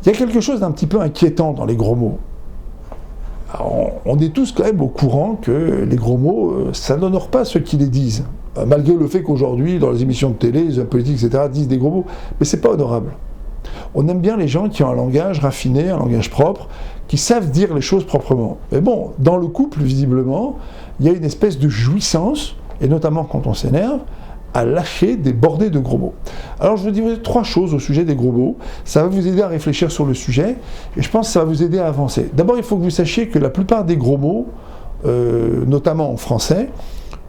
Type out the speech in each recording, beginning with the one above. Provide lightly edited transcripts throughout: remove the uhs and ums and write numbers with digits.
Il y a quelque chose d'un petit peu inquiétant dans les gros mots. Alors, on est tous quand même au courant que les gros mots, ça n'honore pas ceux qui les disent. Malgré le fait qu'aujourd'hui, dans les émissions de télé, les hommes politiques, etc., disent des gros mots, mais c'est pas honorable. On aime bien les gens qui ont un langage raffiné, un langage propre, qui savent dire les choses proprement. Mais bon, dans le couple, visiblement, il y a une espèce de jouissance, et notamment quand on s'énerve, à lâcher des bordées de gros mots. Alors je vous dis 3 choses au sujet des gros mots. Ça va vous aider à réfléchir sur le sujet, et je pense que ça va vous aider à avancer. D'abord, il faut que vous sachiez que la plupart des gros mots, notamment en français,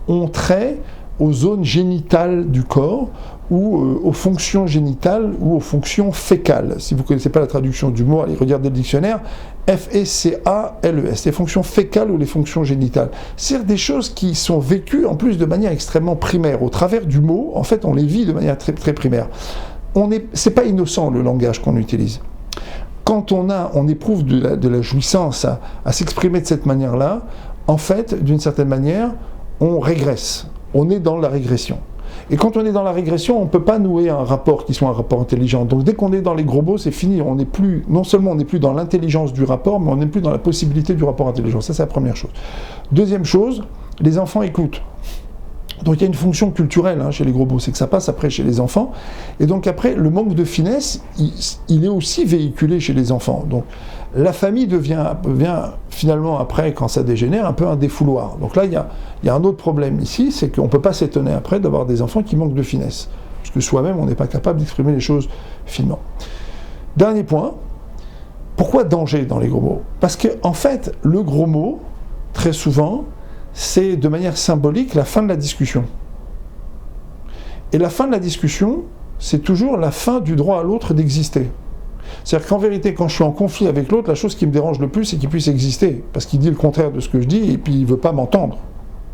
ont trait aux zones génitales du corps, ou aux fonctions génitales, ou aux fonctions fécales. Si vous ne connaissez pas la traduction du mot, allez regarder le dictionnaire, F-E-C-A-L-E-S, les fonctions fécales ou les fonctions génitales. C'est des choses qui sont vécues en plus de manière extrêmement primaire. Au travers du mot, en fait, on les vit de manière très, très primaire. C'est pas innocent le langage qu'on utilise. Quand on éprouve de la jouissance à s'exprimer de cette manière-là, en fait, d'une certaine manière, on régresse. On est dans la régression. Et quand on est dans la régression, on ne peut pas nouer un rapport qui soit un rapport intelligent. Donc dès qu'on est dans les gros mots, c'est fini. On n'est plus, non seulement on n'est plus dans l'intelligence du rapport, mais on n'est plus dans la possibilité du rapport intelligent. Ça, c'est la première chose. Deuxième chose, les enfants écoutent. Donc il y a une fonction culturelle chez les gros mots, c'est que ça passe après chez les enfants. Et donc après, le manque de finesse, il est aussi véhiculé chez les enfants. Donc la famille devient finalement après, quand ça dégénère, un peu un défouloir. Donc là, il y a un autre problème ici, c'est qu'on ne peut pas s'étonner après d'avoir des enfants qui manquent de finesse. Parce que soi-même, on n'est pas capable d'exprimer les choses finement. Dernier point, pourquoi danger dans les gros mots? Parce qu'en fait, le gros mot, très souvent, c'est de manière symbolique la fin de la discussion. Et la fin de la discussion, c'est toujours la fin du droit à l'autre d'exister. C'est-à-dire qu'en vérité, quand je suis en conflit avec l'autre, la chose qui me dérange le plus, c'est qu'il puisse exister. Parce qu'il dit le contraire de ce que je dis, et puis il ne veut pas m'entendre.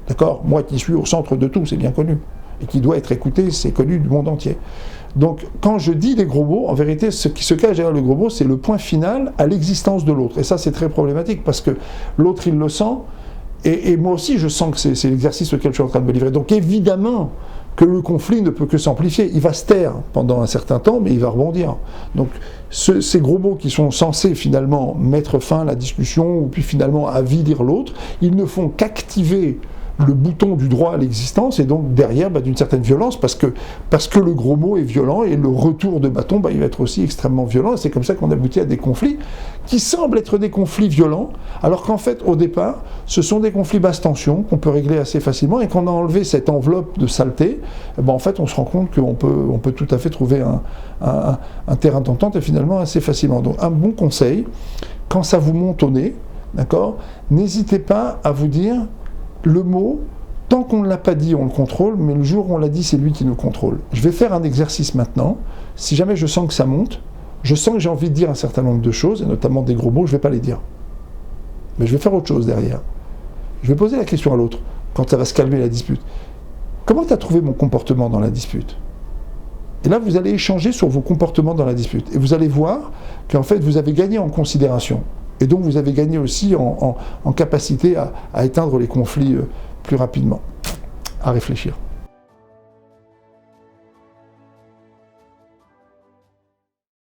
D'accord? Moi qui suis au centre de tout, c'est bien connu. Et qui doit être écouté, c'est connu du monde entier. Donc, quand je dis des gros mots, en vérité, ce qui se cache derrière le gros mot, c'est le point final à l'existence de l'autre. Et ça, c'est très problématique, parce que l'autre, il le sent, et moi aussi, je sens que c'est l'exercice auquel je suis en train de me livrer. Donc, évidemment que le conflit ne peut que s'amplifier. Il va se taire pendant un certain temps, mais il va rebondir. Donc, ces gros mots qui sont censés finalement mettre fin à la discussion, ou puis finalement avilir l'autre, ils ne font qu'activer le bouton du droit à l'existence, et donc derrière d'une certaine violence, parce que le gros mot est violent, et le retour de bâton il va être aussi extrêmement violent, et c'est comme ça qu'on aboutit à des conflits qui semblent être des conflits violents, alors qu'en fait au départ ce sont des conflits basse tension qu'on peut régler assez facilement, et qu'on a enlevé cette enveloppe de saleté, en fait on se rend compte qu'on peut tout à fait trouver un terrain d'entente, et finalement assez facilement. Donc un bon conseil, quand ça vous monte au nez, d'accord, n'hésitez pas à vous dire: le mot, tant qu'on ne l'a pas dit, on le contrôle, mais le jour où on l'a dit, c'est lui qui nous contrôle. Je vais faire un exercice maintenant. Si jamais je sens que ça monte, je sens que j'ai envie de dire un certain nombre de choses, et notamment des gros mots, je ne vais pas les dire. Mais je vais faire autre chose derrière. Je vais poser la question à l'autre, quand ça va se calmer la dispute. Comment tu as trouvé mon comportement dans la dispute? Et là, vous allez échanger sur vos comportements dans la dispute. Et vous allez voir qu'en fait, vous avez gagné en considération. Et donc vous avez gagné aussi en capacité à éteindre les conflits plus rapidement. À réfléchir.